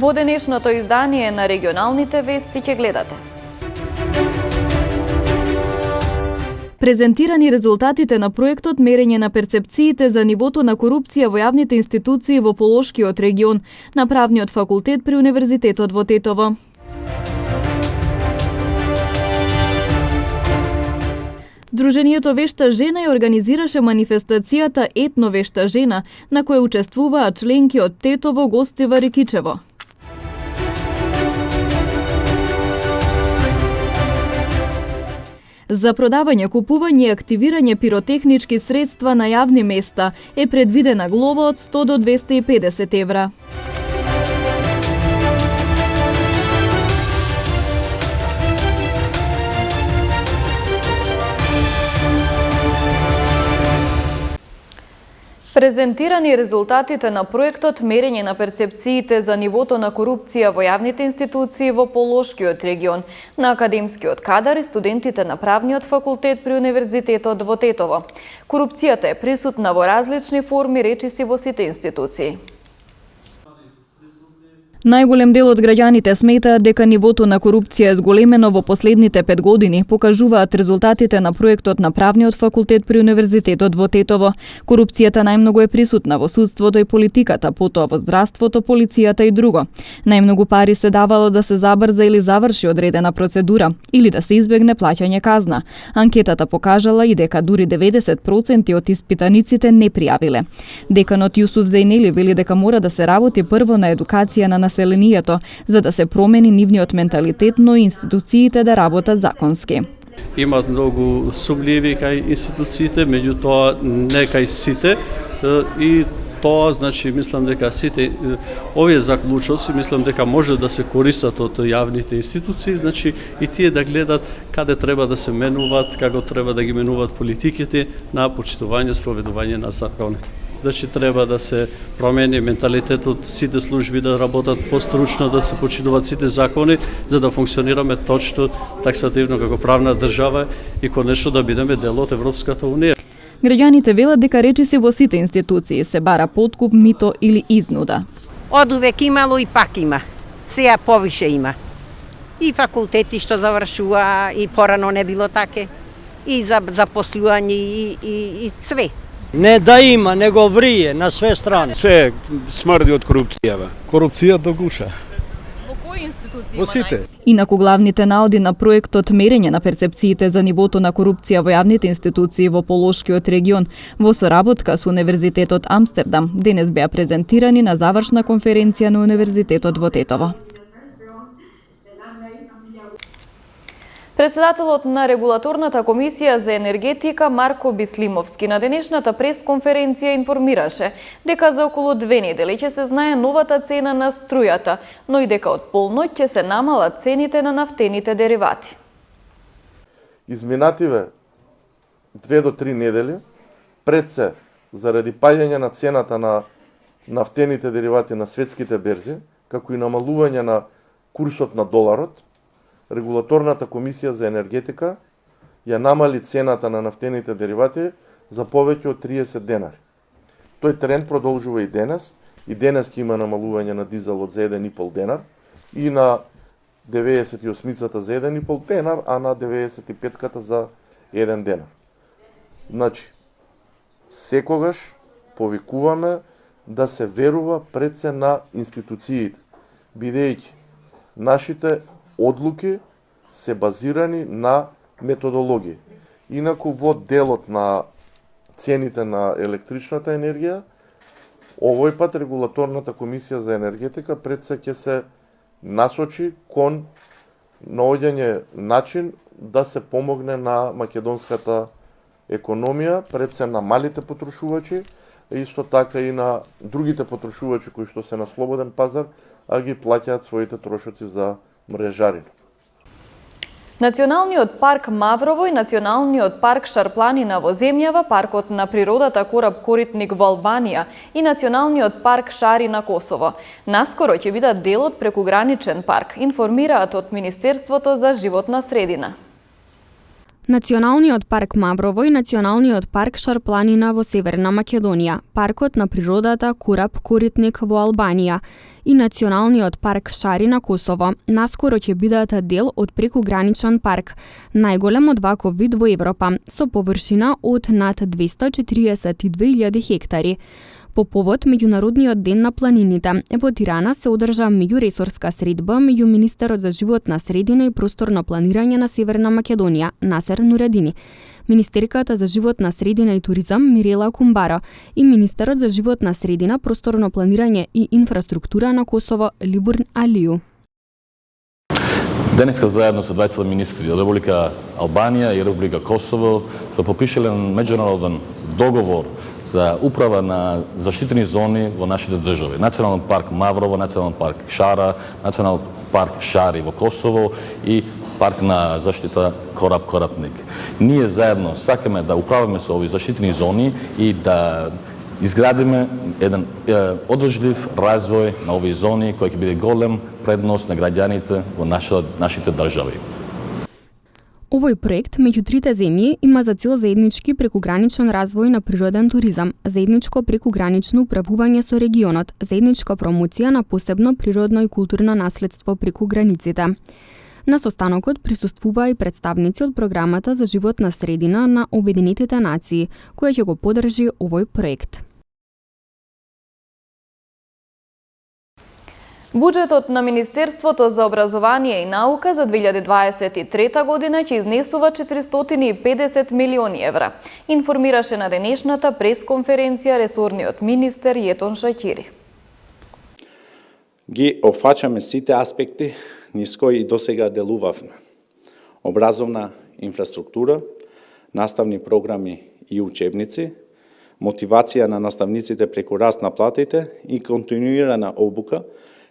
Во денешното издание на регионалните вести ќе гледате. Презентирани резултатите на проектот мерење на перцепциите за нивото на корупција во јавните институции во Полошкиот регион на Правниот факултет при Универзитетот во Тетово. Друженијето Вешта жена ја организираше манифестацијата Етно Вешта жена, на која учествуваа членки од Тетово, Гостева, Рекичево. За продавање, купување и активирање пиротехнички средства на јавни места е предвидена глоба од 100 до 250 евра. Презентирани резултатите на проектот мерење на перцепциите за нивото на корупција во јавните институции во Полошкиот регион на академскиот кадар и студентите на Правниот факултет при Универзитетот во Тетово. Корупцијата е присутна во различни форми, речиси во сите институции. Најголем дел од граѓаните сметаат дека нивото на корупција е зголемено во последните 5 години, покажуваат резултатите на проектот на Правниот факултет при Универзитетот во Тетово. Корупцијата најмногу е присутна во судството и политиката, потоа во здравството, полицијата и друго. Најмногу пари се давало да се забрза или заврши одредена процедура, или да се избегне плаќање казна. Анкетата покажала и дека дури 90% од испитаниците не пријавиле. Деканот Јусуф Зејнели вели дека мора да се работи прво на едукација на населението, за да се промени нивниот менталитет, но и институциите да работат законски. Имаат многу сумњиви кај институциите, меѓутоа не кај сите, и тоа значи мислам дека сите овие заклучоци мислам дека може да се користат од јавните институции, значи и тие да гледат каде треба да се менуваат, како треба да ги менуваат политиките на почитување, спроведување на законите. Значи треба да се промени менталитетот, сите служби да работат постручно, да се почитуваат сите закони, за да функционираме точно таксативно како правна држава и конечно да бидеме дел од Европската унија. Граѓаните велат дека речиси во сите институции се бара подкуп, мито или изнуда. Одувек имало и пак има. Сега повише има. И факултети што завршува, и порано не било таке. И за запослување и све. Не да има, него врие на све страни. Се смрди од корупцијава. Корупцијата гуша. Во кои институции Во сите. Инаку главните наоди на проектот мерење на перцепциите за нивото на корупција во јавните институции во Полошкиот регион во соработка со Универзитетот Амстердам денес беа презентирани на завршна конференција на Универзитетот во Тетово. Председателот на Регулаторната комисија за енергетика Марко Бислимовски на денешната пресконференција информираше дека за околу 2 недели ќе се знае новата цена на струјата, но и дека од полноќ ќе се намалат цените на нафтените деривати. Изминативе 2 до 3 недели пред се заради паѓање на цената на нафтените деривати на светските берзи, како и намалување на курсот на доларот, Регулаторната комисија за енергетика ја намали цената на нафтените деривати за повеќе од 30 денари. Тој тренд продолжува и денес ќе има намалување на дизелот за 1,5 денар и на 98-цата за 1,5 денар, а на 95-ката за 1 денар. Значи, секогаш повикуваме да се верува пред се на институциите, бидејќи нашите одлуки се базирани на методологија. Инаку во делот на цените на електричната енергија, овој пат Регулаторната комисија за енергетика пред се ќе се насочи кон наоѓање начин да се помогне на македонската економија, пред се на малите потрошувачи, исто така и на другите потрошувачи кои што се на слободен пазар, а ги плаќаат своите трошоци за мрежарина. Националниот парк Маврово и Националниот парк Шарпланина во земјава, паркот на природата Кораб Коритник во Албанија и Националниот парк Шари на Косово наскоро ќе бидат дел од прекуграничен парк, информираат од Министерството за животна средина. Националниот парк Маврово и Националниот парк Шарпланина во Северна Македонија, паркот на природата Курап Коритник во Албанија и Националниот парк Шари на Косово наскоро ќе бидат дел од прекуграничен парк, најголем од ваков вид во Европа, со површина од над 242.000 хектари. По повод Меѓународниот ден на планините, во Тирана се одржа меѓуресорска средба меѓу Министерот за животна средина и просторно планирање на Северна Македонија, Насер Нуредини, Министерката за животна средина и туризам Мирела Кумбаро и Министерот за животна средина, просторно планирање и инфраструктура на Косово Либурн Алију. Денеска заедно со двајца министри од Република Албанија и Република Косово сме подпишале меѓународен договор за управа на заштитени зони во нашите држави. Национален парк Маврово, Национален парк Шара, Национален парк Шари во Косово и парк на заштита Корап-Корапник. Ние заедно сакаме да управаме со овие заштитени зони и да изградиме еден одржлив развој на овие зони кој ќе биде голем предност на граѓаните во нашите држави. Овој проект меѓу трите земји има за цел заеднички прекуграничен развој на природен туризам, заедничко прекугранично управување со регионот, заедничка промоција на посебно природно и културно наследство преку границите. На состанокот присуствуваа и представници од програмата за животна средина на Обединетите нации, која ќе го поддржи овој проект. Буџетот на Министерството за образование и наука за 2023 година ќе изнесува 450 милиони евра, информираше на денешната пресконференција ресорниот министер Јетон Шаќири. Ги опфаќаме сите аспекти низ кои и досега делувавме. Образовна инфраструктура, наставни програми и учебници, мотивација на наставниците преку раст на платите и континуирана обука,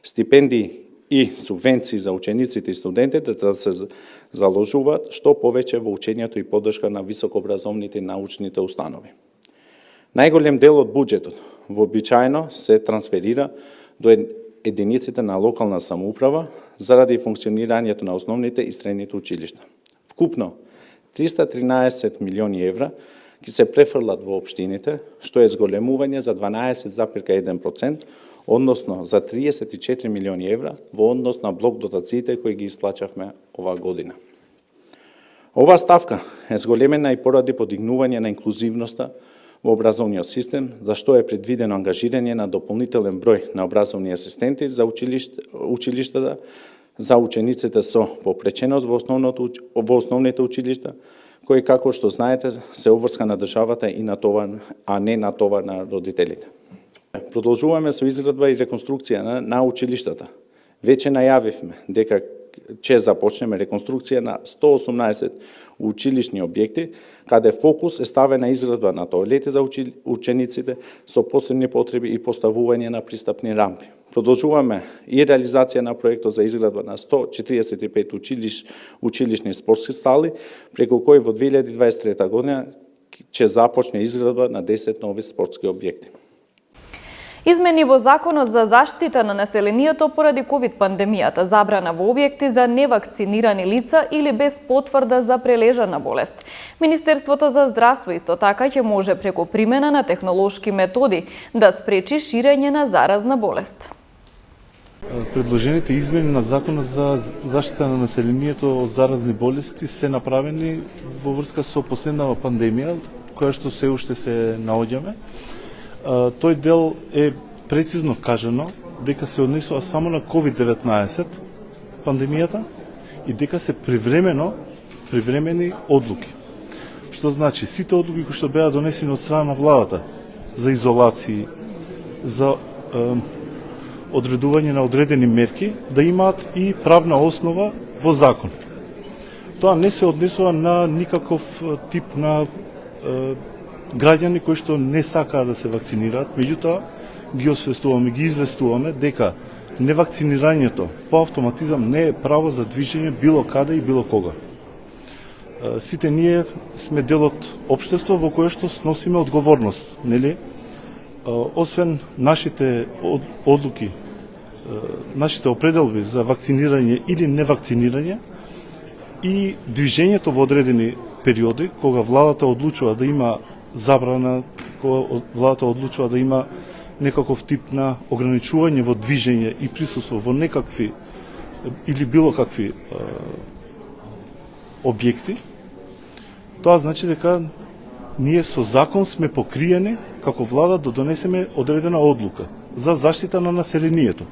стипендии и субвенции за учениците и студентите да се заложуваат што повеќе во учењето и поддршка на високообразовните и научните установи. Најголем дел од буџетот вообичаено се трансферира до единиците на локална самоуправа заради функционирањето на основните и средните училишта. Вкупно 313 милиони евра ќе се префрлат во општините, што е зголемување за 12,1%, односно за 34 милиони евра во однос на блок дотациите кои ги исплачавме оваа година. Оваа ставка е зголемена и поради подигнување на инклузивноста во образовниот систем, за што е предвидено ангажирање на дополнителен број на образовни асистенти за училиштата, за учениците со попреченост во основните училишта, кои, како што знаете, се обврска на државата и на товар, а не на товар на родителите. Продолжуваме со изградба и реконструкција на училиштата. Веќе најавивме дека ќе започнеме реконструкција на 118 училишни објекти, каде фокус е ставен на изградба на тоалети за учениците со посебни потреби и поставување на пристапни рампи. Продолжуваме и реализација на проектот за изградба на 145 училишни спортски стали, преку кои во 2023 година ќе започне изградба на 10 нови спортски објекти. Измени во Законот за заштита на населението поради ковид-пандемијата, забрана во објекти за невакцинирани лица или без потврда за прележана болест. Министерството за здравство исто така ќе може преку примена на технолошки методи да спречи ширење на заразна болест. Предложените измени на Законот за заштита на населението од заразни болести се направени во врска со последнава пандемија, која што се уште се наоѓаме. Тој дел е прецизно кажано дека се однесува само на COVID-19 пандемијата и дека се привремени одлуки. Што значи, сите одлуки кои што беа донесени од страна на владата за изолации, за одредување на одредени мерки, да имаат и правна основа во закон. Тоа не се однесува на никаков тип на граѓани кои што не сакаат да се вакцинираат, меѓутоа ги освестуваме, ги известуваме дека невакцинирањето по автоматизам не е право за движење било каде и било кога. Сите ние сме дел од општество во кое што сносиме одговорност, нели? Освен нашите одлуки, нашите определби за вакцинирање или невакцинирање и движењето во одредени периоди кога владата одлучува да има забрана, кога владата одлучува да има некаков тип на ограничување во движење и присуство во некакви или било какви објекти, тоа значи дека ние со закон сме покриени како влада да донесеме одредена одлука за заштита на населението.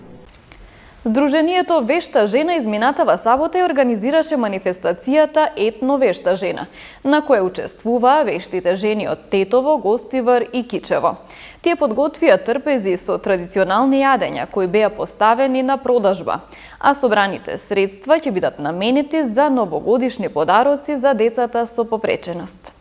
Сдруженијето Вешта жена изминатава сабота ја организираше манифестацијата Етно Вешта жена, на која учествуваа вештите жени од Тетово, Гостивар и Кичево. Тие подготвија трпези со традиционални јадења кои беа поставени на продажба, а собраните средства ќе бидат наменети за новогодишни подароци за децата со попреченост.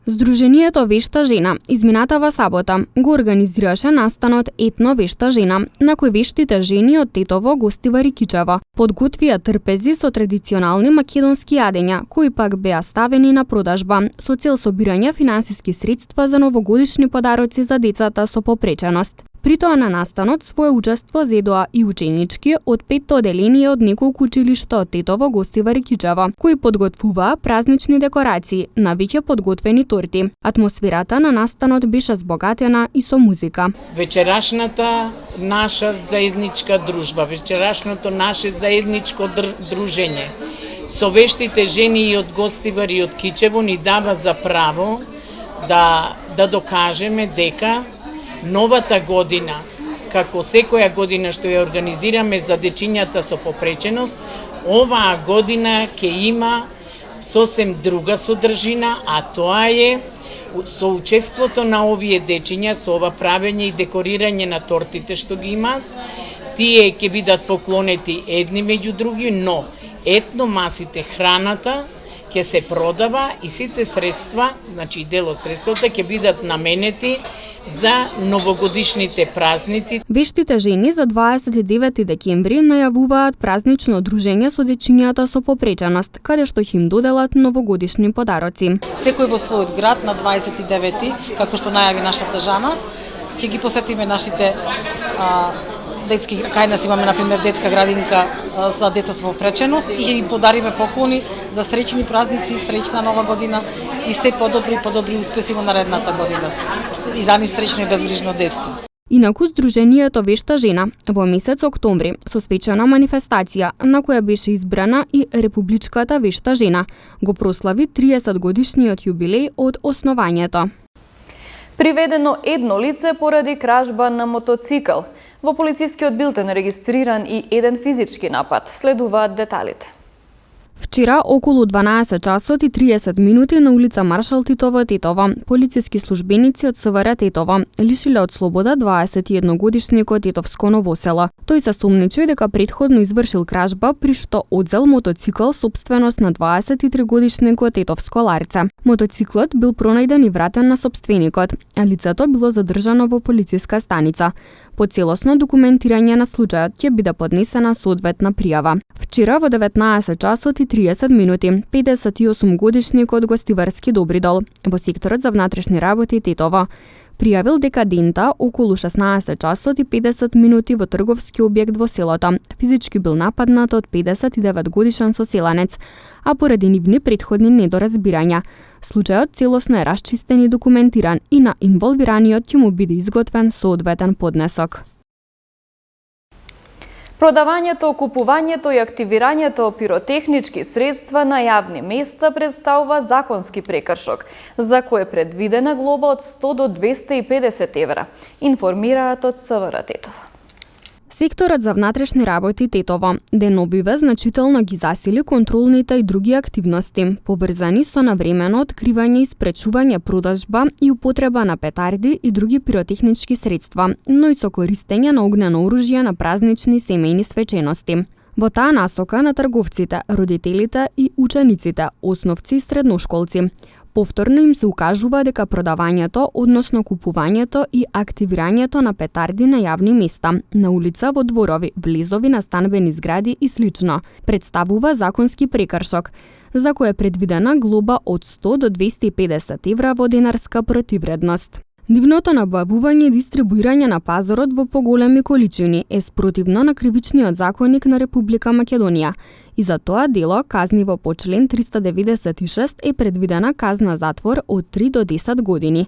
Сдруженијето Вешта жена изминатава сабота го организираше настанот Етно Вешта жена, на кој вештите жени од Тетово, Гостивар и Кичево подготвија трпези со традиционални македонски јадења, кои пак беа ставени на продажба со цел собирање финансиски средства за новогодишни подароци за децата со попреченост. При тоа на настанот свое учество зедоа и ученички од 5 оделенија од неколку училишта од Тетово, Гостивар и Кичево, кои подготвуваа празнични декорации, навеќе подготвени торти. Атмосферата на настанот беше збогатена и со музика. Вечерашната наша заедничка дружба, вечерашното наше заедничко дружење со вештите жени и од Гостивар и од Кичево ни дава за право да докажеме дека новата година, како секоја година што ја организираме за дечињата со попреченост, оваа година ќе има сосем друга содржина, а тоа е со учеството на овие дечиња, со ова правење и декорирање на тортите што ги имаат. Тие ќе бидат поклонети едни меѓу други, но етно масите, храната ќе се продава и сите средства, значи дел од средствата ќе бидат наменети за новогодишните празници. Вештите жени за 29 декември најавуваат празнично дружење со дечињата со попреченост, каде што ќе им доделат новогодишни подароци. Секој во својот град на 29, како што најави нашата Жана, ќе ги посетиме нашите детски, кај нас имаме например детска градинка за деца со попреченост и ќе им подариме поклони за среќни празници, среќна нова година и се подобри успеси во наредната година. И за нив среќно и безгрижно детство. Инаку Сдруженијето Вешта жена во месец октомври со свечена манифестација на која беше избрана и Републичката Вешта жена го прослави 30 годишниот јубилеј од основањето. Приведено едно лице поради кражба на мотоцикл. Во полицискиот билтен регистриран и еден физички напад. Следуваат деталите. Вчера околу 12 часот и 30 минути на улица Маршал Тито во Тетово, полициски службеници од СВР Тетово лишиле од слобода 21-годишникот Тетовско Новосело. Тој се сомничи дека претходно извршил кражба при што одзел мотоцикл сопственост на 23-годишникот Тетовско Ларце. Мотоциклот бил пронајден и вратен на сопственикот, а лицето било задржано во полициска станица. По целосно документирање на случајот ќе биде поднесена соодветна пријава. Вчера во 19 часот и 30 минути 58-годишникот Гостиварски Добридол во секторот за внатрешни работи Тетово пријавил дека дента околу 16 часот и 50 минути во трговски објект во селото физички бил нападнат од 59 годишен соселанец, а поради нивни претходни недоразбирања. Случајот целосно е расчистен и документиран и на инволвираниот ќе му биде изготвен соодветен поднесок. Продавањето, купувањето и активирањето пиротехнички средства на јавни места представува законски прекршок, за кој е предвидена глоба од 100 до 250 евра, информираат од СВР Тетово. Секторот за внатрешни работи Тетово деновиве значително ги засили контролните и други активности, поврзани со навремено откривање и спречување продажба и употреба на петарди и други пиротехнички средства, но и со користење на огнено оружје на празнични семејни свечености. Во таа насока на трговците, родителите и учениците, основци и средношколци, повторно им се укажува дека продавањето, односно купувањето и активирањето на петарди на јавни места, на улица, во дворови, влезови на станбени згради и слично, представува законски прекршок, за кој е предвидена глоба од 100 до 250 евра во денарска противредност. Нивното набавување и дистрибуирање на пазарот во поголеми количини е спротивно на кривичниот законник на Република Македонија и за тоа дело казниво по член 396 е предвидена казна затвор од 3 до 10 години.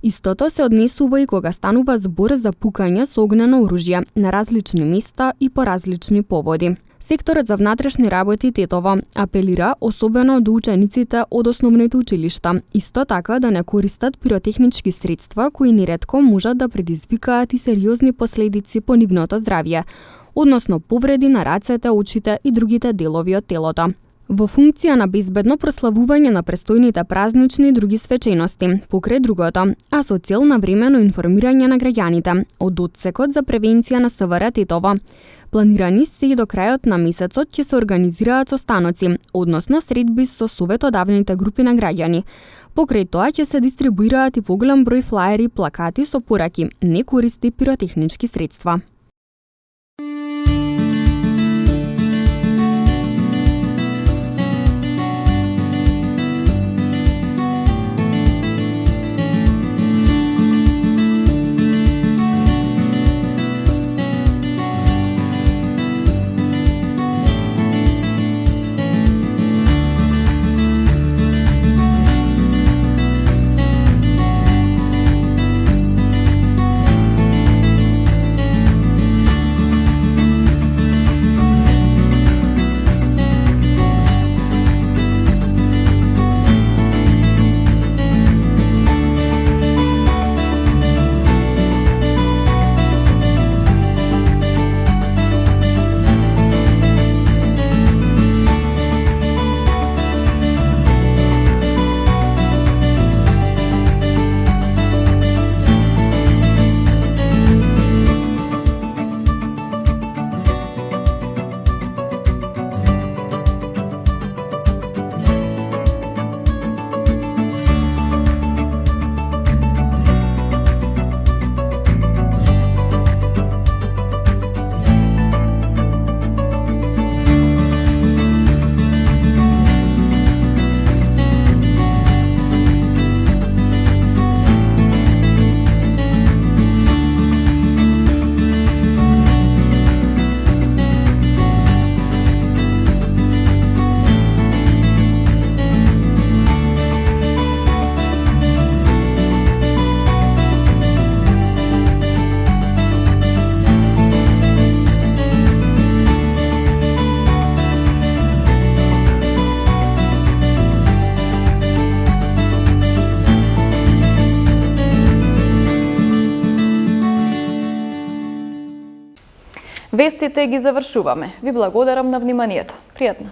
Истото се однесува и кога станува збор за пукање со огнено оружје на различни места и по различни поводи. Секторот за внатрешни работи Тетово апелира особено до учениците од основните училишта, исто така да не користат пиротехнички средства кои неретко можат да предизвикаат и сериозни последици по нивното здравје, односно повреди на рацете, очите и другите делови од телото. Во функција на безбедно прославување на престојните празнични и други свечености, покрај другото, а со цел на времено информирање на граѓаните од Одсекот за превенција на СВР Тетово. Планирани се и до крајот на месецот ќе се организираат состаноци, односно средби со советодавните групи на граѓани. Покрај тоа ќе се дистрибуираат и поголем број флаери и плакати со пораки: не користи пиротехнички средства. Вестите ги завршуваме. Ви благодарам на вниманието. Пријатно.